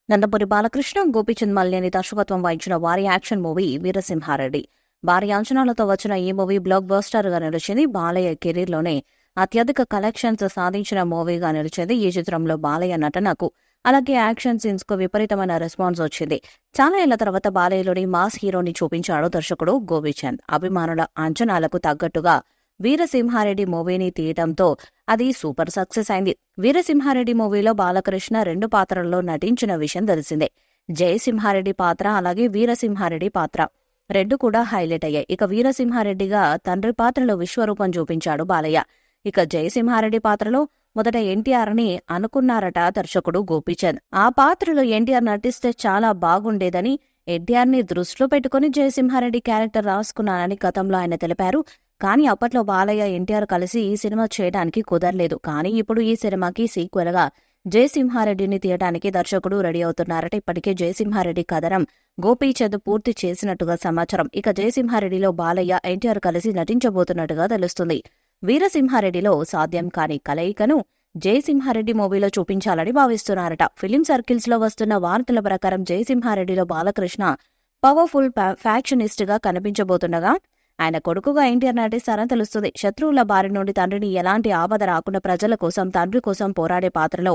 నందమూరి బాలకృష్ణ, గోపీచంద్ మల్లేని దర్శకత్వం వహించిన వారి యాక్షన్ మూవీ వీరసింహారెడ్డి. భారీ అంచనాలతో వచ్చిన ఈ మూవీ బ్లాక్ బస్టర్ గా నిలిచింది. బాలయ్య కెరీర్లోనే అత్యధిక కలెక్షన్స్ సాధించిన మూవీగా నిలిచింది. ఈ చిత్రంలో బాలయ్య నటనకు అలాగే యాక్షన్ సీన్స్ కు విపరీతమైన రెస్పాన్స్ వచ్చింది. చాలా ఏళ్ల తర్వాత బాలయ్యలోని మాస్ హీరోని చూపించాడు దర్శకుడు గోపీచంద్. అభిమానుల అంచనాలకు తగ్గట్టుగా వీరసింహారెడ్డి మూవీని తీయడంతో అది సూపర్ సక్సెస్ అయింది. వీరసింహారెడ్డి మూవీలో బాలకృష్ణ 2 పాత్రల్లో నటించిన విషయం తెలిసిందే. జయసింహారెడ్డి పాత్ర అలాగే వీరసింహారెడ్డి పాత్ర 2 కూడా హైలైట్ అయ్యాయి. ఇక వీరసింహారెడ్డిగా తండ్రి పాత్రలో విశ్వరూపం చూపించాడు బాలయ్య. ఇక జయసింహారెడ్డి పాత్రలో మొదట ఎన్టీఆర్ ని అనుకున్నారట దర్శకుడు గోపీచంద్. ఆ పాత్రలో ఎన్టీఆర్ నటిస్తే చాలా బాగుండేదని, ఎన్టీఆర్ ని దృష్టిలో పెట్టుకుని జయసింహారెడ్డి క్యారెక్టర్ రాసుకున్నానని గతంలో ఆయన తెలిపారు. కానీ అప్పట్లో బాలయ్య, ఎన్టీఆర్ కలిసి ఈ సినిమా చేయడానికి కుదరలేదు. కానీ ఇప్పుడు ఈ సినిమాకి సీక్వెల్ గా జయసింహారెడ్డిని తీయడానికి దర్శకుడు రెడీ అవుతున్నారట. ఇప్పటికే జయసింహారెడ్డి కథనం గోపీచంద్ పూర్తి చేసినట్టుగా సమాచారం. ఇక జయసింహారెడ్డిలో బాలయ్య, ఎన్టీఆర్ కలిసి నటించబోతున్నట్టుగా తెలుస్తుంది. వీరసింహారెడ్డిలో సాధ్యం కాని కలయికను జయసింహారెడ్డి మూవీలో చూపించాలని భావిస్తున్నారట. ఫిలిం సర్కిల్స్ లో వస్తున్న వార్తల ప్రకారం జయసింహారెడ్డిలో బాలకృష్ణ పవర్ఫుల్ ఫ్యాక్షనిస్ట్ గా కనిపించబోతుండగా ఆయన కొడుకుగా ఎన్టీఆర్ నటిస్తారని తెలుస్తుంది. శత్రువుల బారి నుండి తండ్రిని ఎలాంటి ఆపద రాకుండా ప్రజల కోసం, తండ్రి కోసం పోరాడే పాత్రలో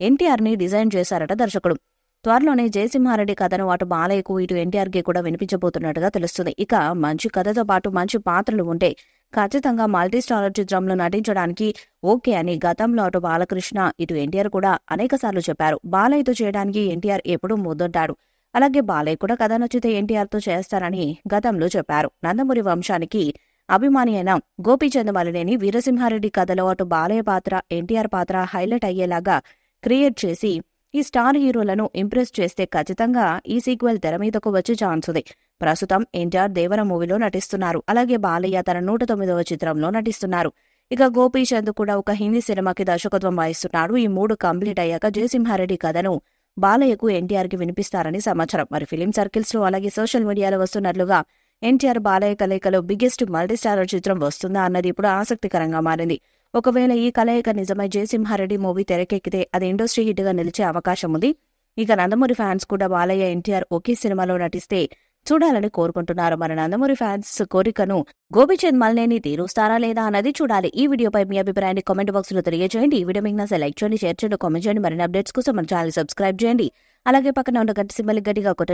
ఎన్టీఆర్ ని డిజైన్ చేశారట దర్శకుడు. త్వరలోనే జయసింహారెడ్డి కథను అటు బాలయ్యకు ఇటు ఎన్టీఆర్ కి కూడా వినిపించబోతున్నట్టుగా తెలుస్తుంది. ఇక మంచి కథతో పాటు మంచి పాత్రలు ఉంటే ఖచ్చితంగా మల్టీస్టారర్ చిత్రంలో నటించడానికి ఓకే అని గతంలో అటు బాలకృష్ణ ఇటు ఎన్టీఆర్ కూడా అనేకసార్లు చెప్పారు. బాలయ్యతో చేయడానికి ఎన్టీఆర్ ఎప్పుడూ ముద్దుంటాడు. అలాగే బాలయ్య కూడా కథ నచ్చితే ఎన్టీఆర్తో చేస్తారని గతంలో చెప్పారు. నందమూరి వంశానికి అభిమాని అయిన గోపీచంద్ మల్లేని వీరసింహారెడ్డి కథలో అటు బాలయ్య పాత్ర, ఎన్టీఆర్ పాత్ర హైలైట్ అయ్యేలాగా క్రియేట్ చేసి ఈ స్టార్ హీరోలను ఇంప్రెస్ చేస్తే ఖచ్చితంగా ఈ సీక్వెల్ తెర మీదకు వచ్చే ఛాన్స్ ఉంది. ప్రస్తుతం ఎన్టీఆర్ దేవర మూవీలో నటిస్తున్నారు. అలాగే బాలయ్య తన 109వ చిత్రంలో నటిస్తున్నారు. ఇక గోపీచంద్ కూడా ఒక హిందీ సినిమాకి దర్శకత్వం వహిస్తున్నాడు. ఈ 3 కంప్లీట్ అయ్యాక జయసింహారెడ్డి కథను బాలయ్యకు, ఎన్టీఆర్ కి వినిపిస్తారని సమాచారం. మరి ఫిలిం సర్కిల్స్ లో అలాగే సోషల్ మీడియాలో వస్తున్నట్లుగా ఎన్టీఆర్ బాలయ్య కలయికలో బిగ్గెస్ట్ మల్టీస్టారర్ చిత్రం వస్తుందా అన్నది ఇప్పుడు ఆసక్తికరంగా మారింది. ఒకవేళ ఈ కలయిక నిజమై జయసింహారెడ్డి మూవీ తెరకెక్కితే అది ఇండస్ట్రీ హిట్ గా నిలిచే అవకాశం ఉంది. ఇక నందమూరి ఫ్యాన్స్ కూడా బాలయ్య, ఎన్టీఆర్ ఒకే సినిమాలో నటిస్తే చూడాలని కోరుకుంటున్నారు. మరి నందమూరి ఫ్యాన్స్ కోరికను గోపీచంద్ మల్లేని తీరుస్తారా లేదా అన్నది చూడాలి. ఈ వీడియోపై మీ అభిప్రాయాన్ని కామెంట్ బాక్స్ లో తెలియజేయండి. ఈ వీడియో మీకు నచ్చితే లైక్ చేయండి, షేర్ చేయండి, కామెంట్ చేయండి. మరిన్ని అప్డేట్స్ కోసం మన ఛానల్ సబ్స్క్రైబ్ చేయండి. అలాగే పక్కన ఉన్న గంట సింబల్ గట్టిగా